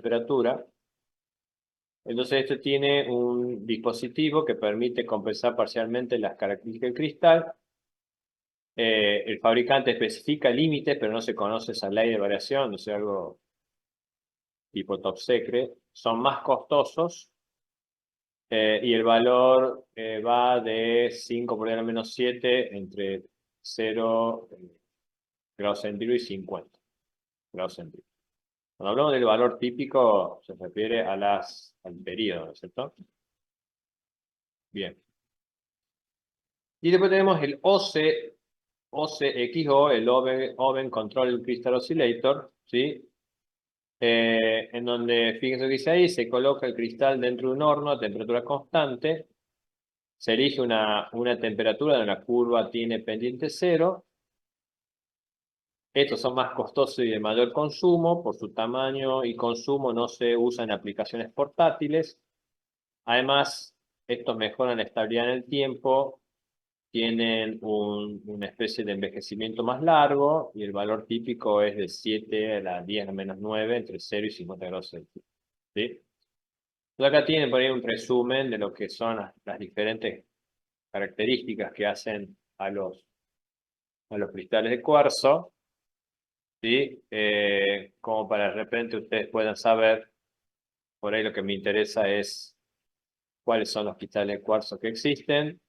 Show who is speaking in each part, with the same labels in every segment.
Speaker 1: temperatura. Entonces esto tiene un dispositivo que permite compensar parcialmente las características del cristal. El fabricante especifica límites, pero no se conoce esa ley de variación, o sea, algo tipo top secret. Son más costosos y el valor va de 5 por el menos 7 entre 0 grados centígrados y 50 grados centígrados. Cuando hablamos del valor típico, se refiere a al periodo, ¿no es cierto? Bien. Y después tenemos el OCXO, el Oven Control Crystal Oscillator, ¿sí? En donde, fíjense lo que dice ahí, se coloca el cristal dentro de un horno a temperatura constante, se elige una temperatura donde la curva tiene pendiente cero. Estos son más costosos y de mayor consumo, por su tamaño y consumo no se usan en aplicaciones portátiles. Además, estos mejoran la estabilidad en el tiempo, tienen una especie de envejecimiento más largo y el valor típico es de 7 a la 10 a menos 9, entre 0 y 50 grados Celsius. ¿Sí? Entonces acá tienen por ahí un resumen de lo que son las diferentes características que hacen a los cristales de cuarzo, ¿sí? Como para de repente ustedes puedan saber, por ahí lo que me interesa es cuáles son los cristales de cuarzo que existen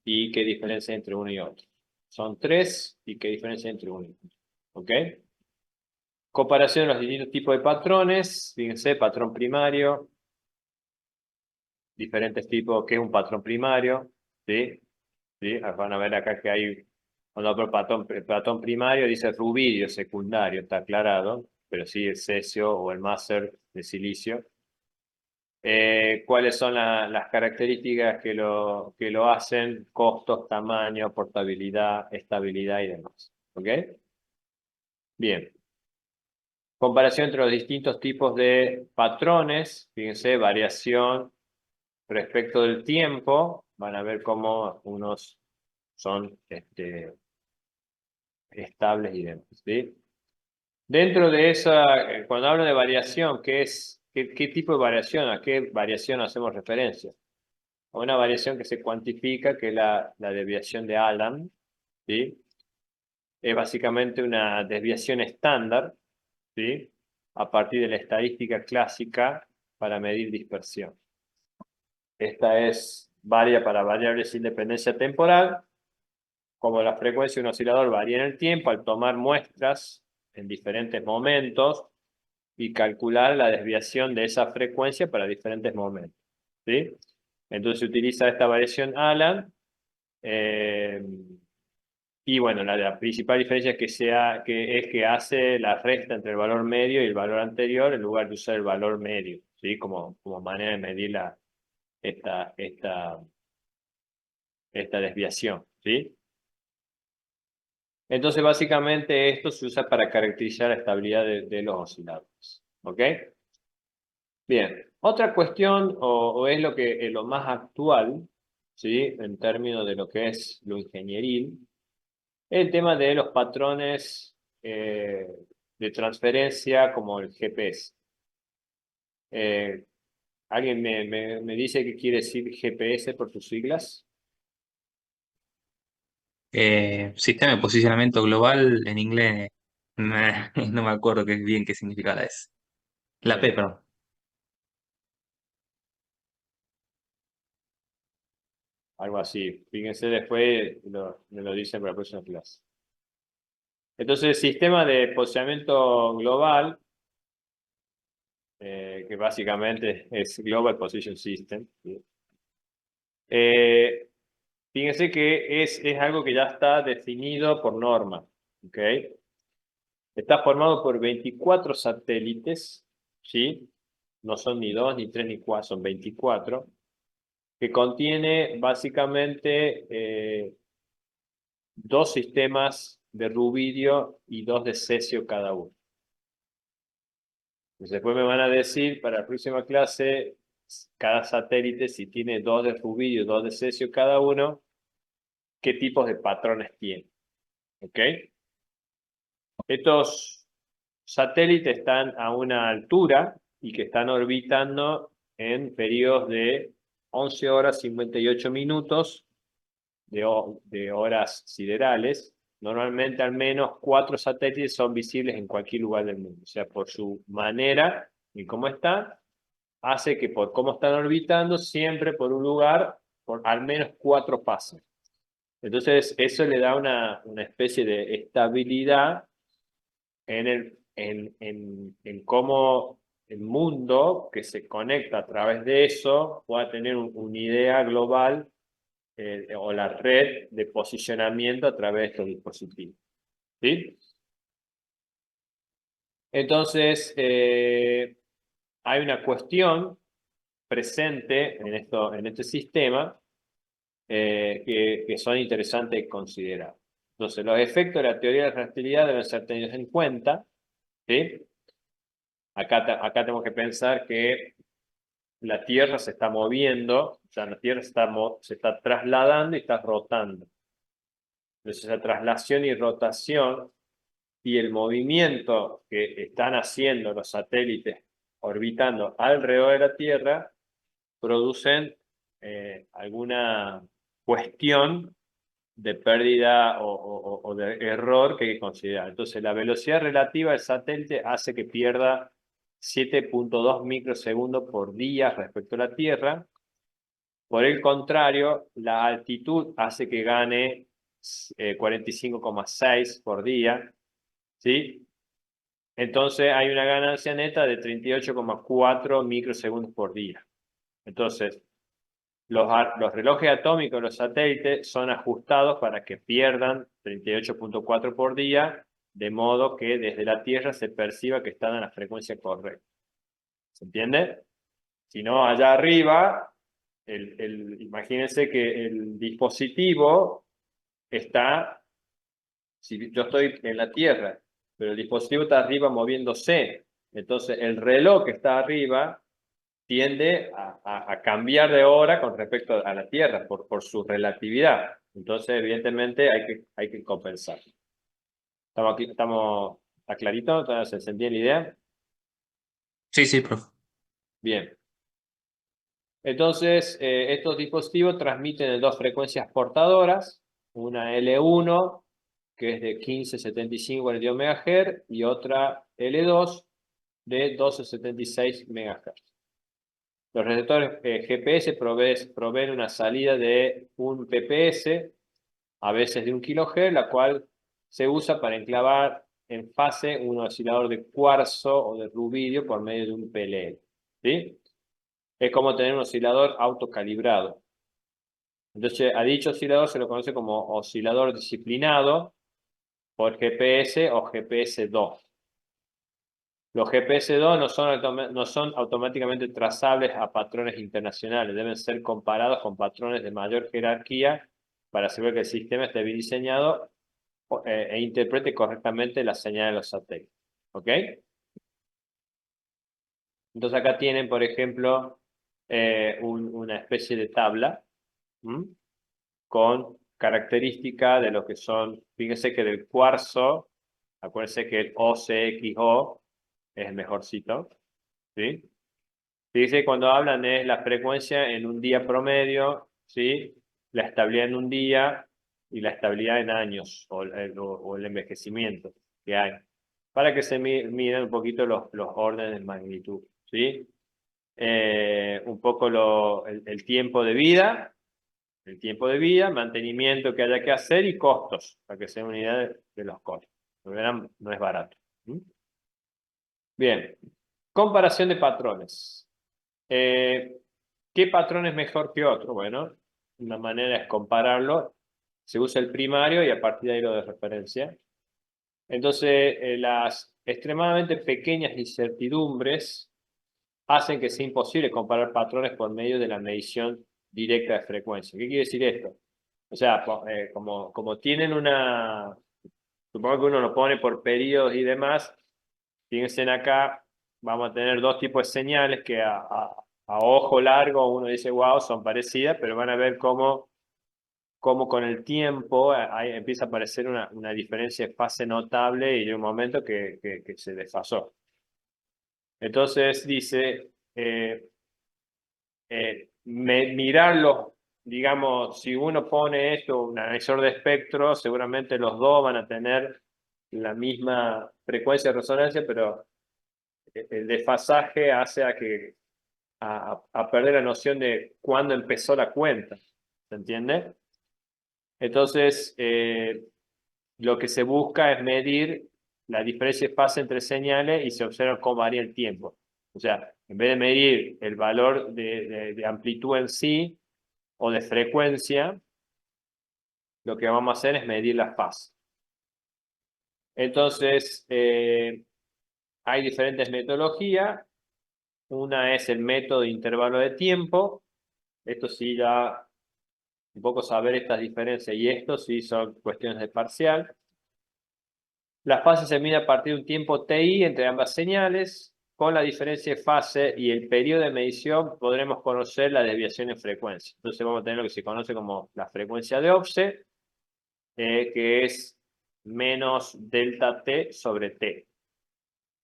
Speaker 1: y qué diferencia hay entre uno y otro. Son tres y qué diferencia hay entre uno y otro. ¿Ok? Comparación de los distintos tipos de patrones. Fíjense, patrón primario. Diferentes tipos, ¿qué es un patrón primario? ¿Sí? ¿Sí? Van a ver acá que hay, cuando hablo de patrón primario, dice rubidio secundario, está aclarado, pero sí el cesio o el máster de silicio. ¿Cuáles son las características que lo hacen? Costos, tamaño, portabilidad, estabilidad y demás. ¿Ok? Bien. Comparación entre los distintos tipos de patrones. Fíjense, variación respecto del tiempo. Van a ver cómo unos son estables y demás. ¿Sí? Dentro de esa, cuando hablo de variación, ¿qué tipo de variación? ¿A qué variación hacemos referencia? A una variación que se cuantifica, que es la desviación de Allen, ¿sí? Es básicamente una desviación estándar, ¿sí? A partir de la estadística clásica para medir dispersión. Esta varia para variables sin dependencia temporal. Como la frecuencia de un oscilador varía en el tiempo, al tomar muestras en diferentes momentos y calcular la desviación de esa frecuencia para diferentes momentos, ¿sí? Entonces se utiliza esta variación Allen. Y bueno, la principal diferencia es que hace la resta entre el valor medio y el valor anterior en lugar de usar el valor medio, ¿sí? Como manera de medir esta, esta, esta desviación, ¿sí? Entonces, básicamente esto se usa para caracterizar la estabilidad de los osciladores. ¿Ok? Bien. Otra cuestión, o es lo más actual, ¿sí? En términos de lo que es lo ingenieril, el tema de los patrones de transferencia como el GPS. Eh, ¿Alguien me dice qué quiere decir GPS por sus siglas?
Speaker 2: Sistema de posicionamiento global en inglés, no me acuerdo bien qué significa la S. La P,
Speaker 1: Bien,
Speaker 2: perdón.
Speaker 1: algo así. Fíjense después, me lo dicen para la próxima clase. Entonces, el sistema de posicionamiento global, que básicamente es Global Position System, ¿sí? Eh, Fíjense que es algo que ya está definido por norma. ¿Ok? Está formado por 24 satélites, ¿sí? No son ni 2, ni 3, ni 4, son 24, que contiene básicamente dos sistemas de rubidio y dos de cesio cada uno. Entonces, después me van a decir para la próxima clase, cada satélite, si tiene dos de rubidio y dos de cesio cada uno, qué tipos de patrones tiene. ¿Ok? Estos satélites están a una altura y que están orbitando en periodos de 11 horas 58 minutos de horas siderales. Normalmente al menos 4 satélites son visibles en cualquier lugar del mundo. O sea, por su manera y cómo están, hace que por cómo están orbitando, siempre por un lugar, por al menos 4 pasan. Entonces, eso le da una especie de estabilidad en cómo el mundo que se conecta a través de eso pueda tener una idea global o la red de posicionamiento a través de estos dispositivos. ¿Sí? Entonces, hay una cuestión presente en este sistema que son interesantes de considerar. Entonces, los efectos de la teoría de la relatividad deben ser tenidos en cuenta. ¿Sí? Acá tenemos que pensar que la Tierra se está moviendo, o sea, la Tierra se está trasladando y está rotando. Entonces, esa traslación y rotación y el movimiento que están haciendo los satélites orbitando alrededor de la Tierra producen alguna cuestión de pérdida o de error que hay que considerar. Entonces, la velocidad relativa del satélite hace que pierda 7.2 microsegundos por día respecto a la Tierra. Por el contrario, la altitud hace que gane 45,6 por día, ¿sí? Entonces hay una ganancia neta de 38,4 microsegundos por día. Entonces, los relojes atómicos de los satélites son ajustados para que pierdan 38,4 por día, de modo que desde la Tierra se perciba que están en la frecuencia correcta. ¿Se entiende? Si no, allá arriba, imagínense que el dispositivo está, si yo estoy en la Tierra, pero el dispositivo está arriba moviéndose, entonces el reloj que está arriba tiende a cambiar de hora con respecto a la Tierra por su relatividad. Entonces, evidentemente, hay que compensar. ¿Estamos aquí? ¿Está clarito? ¿Se entiende la idea?
Speaker 2: Sí, sí, profe.
Speaker 1: Bien. Entonces, estos dispositivos transmiten en dos frecuencias portadoras, una L1, que es de 1575-42 MHz, y otra L2 de 1276 MHz. Los receptores GPS proveen una salida de un PPS, a veces de 1 kHz, la cual se usa para enclavar en fase un oscilador de cuarzo o de rubidio por medio de un PLL. ¿Sí? Es como tener un oscilador autocalibrado. Entonces, a dicho oscilador se lo conoce como oscilador disciplinado por GPS o GPS2. Los GPS2 no son automáticamente trazables a patrones internacionales, deben ser comparados con patrones de mayor jerarquía para asegurar que el sistema esté bien diseñado e interprete correctamente la señal de los satélites. ¿Ok? Entonces acá tienen, por ejemplo, una especie de tabla con características de lo que son, fíjense que del cuarzo, acuérdense que el OCXO es el mejorcito, ¿sí? Fíjense cuando hablan es la frecuencia en un día promedio, ¿sí? La estabilidad en un día y la estabilidad en años o el envejecimiento que hay. Para que se miren un poquito los órdenes de magnitud, ¿sí? Un poco el tiempo de vida, mantenimiento que haya que hacer y costos, para que se den una idea de los costos. Como verán, no es barato. Bien, comparación de patrones. ¿Qué patrón es mejor que otro? Bueno, una manera es compararlo. Se usa el primario y a partir de ahí lo de referencia. Entonces, las extremadamente pequeñas incertidumbres hacen que sea imposible comparar patrones por medio de la medición directa de frecuencia. ¿Qué quiere decir esto? O sea, como tienen supongo que uno lo pone por periodos y demás, fíjense acá, vamos a tener dos tipos de señales que a ojo largo uno dice, wow, son parecidas, pero van a ver cómo cómo con el tiempo ahí empieza a aparecer una diferencia de fase notable y de un momento que se desfasó. Entonces dice, mirarlo, digamos, si uno pone esto, un analizador de espectro, seguramente los dos van a tener la misma frecuencia de resonancia, pero el desfasaje hace a perder la noción de cuándo empezó la cuenta, ¿se entiende? Entonces, lo que se busca es medir la diferencia de fase entre señales y se observa cómo varía el tiempo. O sea, en vez de medir el valor de amplitud en sí o de frecuencia, lo que vamos a hacer es medir la fase. Entonces, hay diferentes metodologías. Una es el método de intervalo de tiempo. Esto sí da un poco saber estas diferencias y esto sí son cuestiones de parcial. La fase se mide a partir de un tiempo TI entre ambas señales. Con la diferencia de fase y el periodo de medición podremos conocer la desviación en frecuencia. Entonces vamos a tener lo que se conoce como la frecuencia de offset, que es menos delta T sobre T.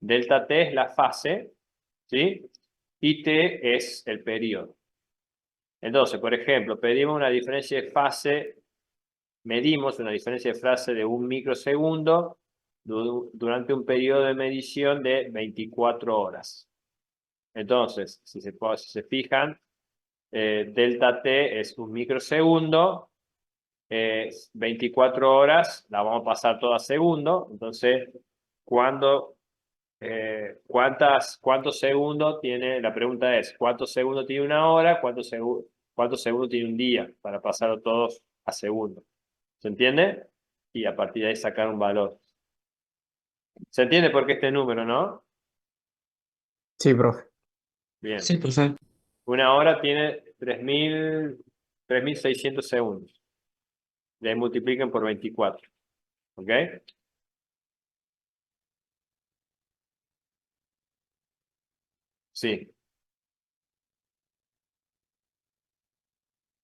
Speaker 1: Delta T es la fase, ¿sí? Y T es el periodo. Entonces, por ejemplo, medimos una diferencia de fase de 1 microsegundo durante un periodo de medición de 24 horas. Entonces, si se fijan, delta T es 1 microsegundo, 24 horas, la vamos a pasar toda a segundo. Entonces, ¿cuántos segundos tiene? La pregunta es, ¿cuántos segundos tiene una hora? ¿Cuántos segundos tiene un día? Para pasarlo todos a segundo. ¿Se entiende? Y a partir de ahí sacar un valor. ¿Se entiende por qué este número, no?
Speaker 3: Sí, profe.
Speaker 1: Bien.
Speaker 2: Sí, profe.
Speaker 1: Una hora tiene 3.600 segundos. Le multipliquen por 24. ¿Ok? Sí,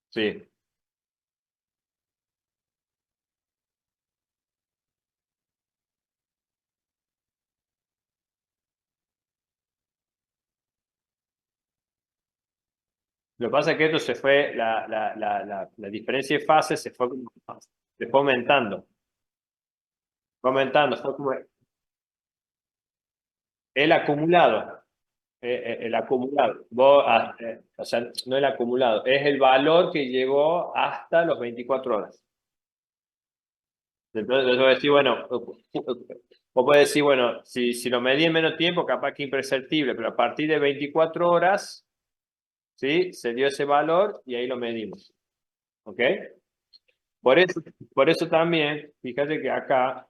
Speaker 1: sí. Lo que pasa es que esto se fue, la diferencia de fase se fue aumentando. Fue aumentando, fue como el acumulado. El acumulado. O sea, no el acumulado, es el valor que llegó hasta los 24 horas. Entonces, voy a decir, bueno, vos podés decir, bueno, si lo medí en menos tiempo, capaz que imperceptible, pero a partir de 24 horas, ¿sí? Se dio ese valor y ahí lo medimos. ¿Ok? Por eso también, fíjate que acá,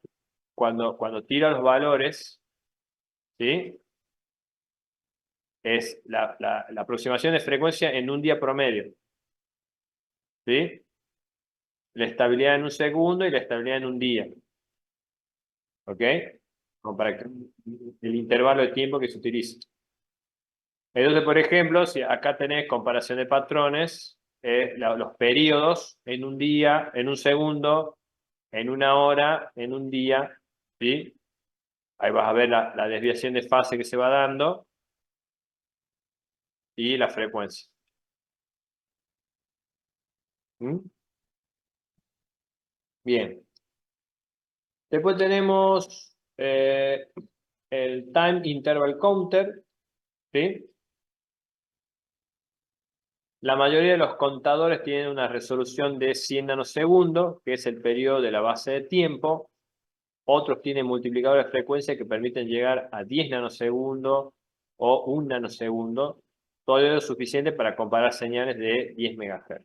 Speaker 1: cuando tira los valores, ¿sí? Es la aproximación de frecuencia en un día promedio. ¿Sí? La estabilidad en un segundo y la estabilidad en un día. ¿Ok? Como para el intervalo de tiempo que se utiliza. Entonces, por ejemplo, si acá tenés comparación de patrones, los periodos en un día, en un segundo, en una hora, en un día, ¿sí? Ahí vas a ver la desviación de fase que se va dando y la frecuencia. ¿Mm? Bien. Después tenemos el Time Interval Counter, ¿sí? La mayoría de los contadores tienen una resolución de 100 nanosegundos, que es el periodo de la base de tiempo. Otros tienen multiplicadores de frecuencia que permiten llegar a 10 nanosegundos o 1 nanosegundo. Todo ello es suficiente para comparar señales de 10 MHz.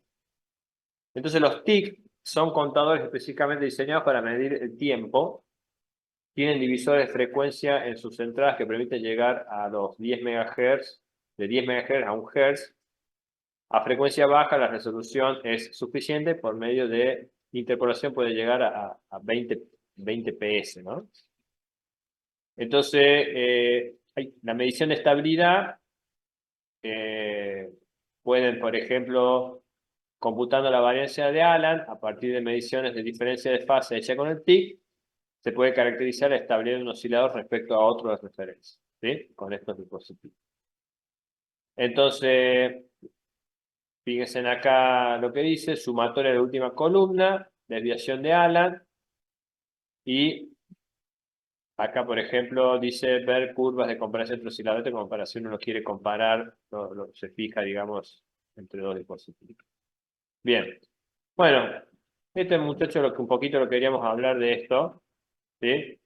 Speaker 1: Entonces los TIC son contadores específicamente diseñados para medir el tiempo. Tienen divisores de frecuencia en sus entradas que permiten llegar a los 10 MHz, de 10 MHz a 1 Hz. A frecuencia baja la resolución es suficiente, por medio de interpolación puede llegar a 20 ps, ¿no? Entonces, la medición de estabilidad pueden, por ejemplo, computando la varianza de Allan a partir de mediciones de diferencia de fase hecha con el TIC, se puede caracterizar la estabilidad de un oscilador respecto a otro de referencia, ¿sí? Con estos dispositivos. Entonces, fíjense en acá lo que dice, sumatoria de la última columna, desviación de Allan, y acá, por ejemplo, dice ver curvas de comparación entre osciladores, como para si uno lo quiere comparar, se fija, digamos, entre dos dispositivos. Bien. Bueno, este muchacho un poquito lo queríamos hablar de esto, ¿sí?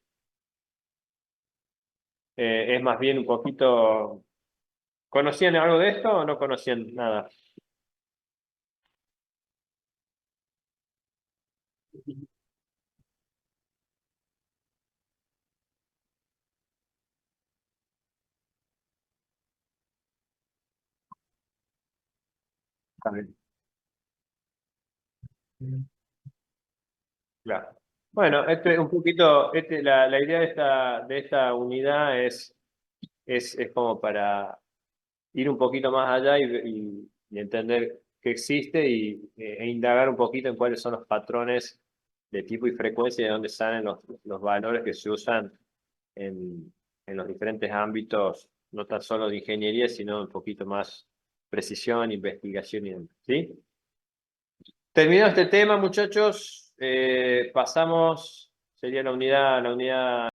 Speaker 1: Es más bien un poquito... ¿Conocían algo de esto o no conocían nada? Está bien. Claro. Bueno, un poquito, la idea de esta unidad es como para ir un poquito más allá y entender qué existe e indagar un poquito en cuáles son los patrones de tipo y frecuencia y de dónde salen los valores que se usan en los diferentes ámbitos, no tan solo de ingeniería, sino un poquito más precisión, investigación, ¿sí? Terminado este tema, muchachos, pasamos, sería la unidad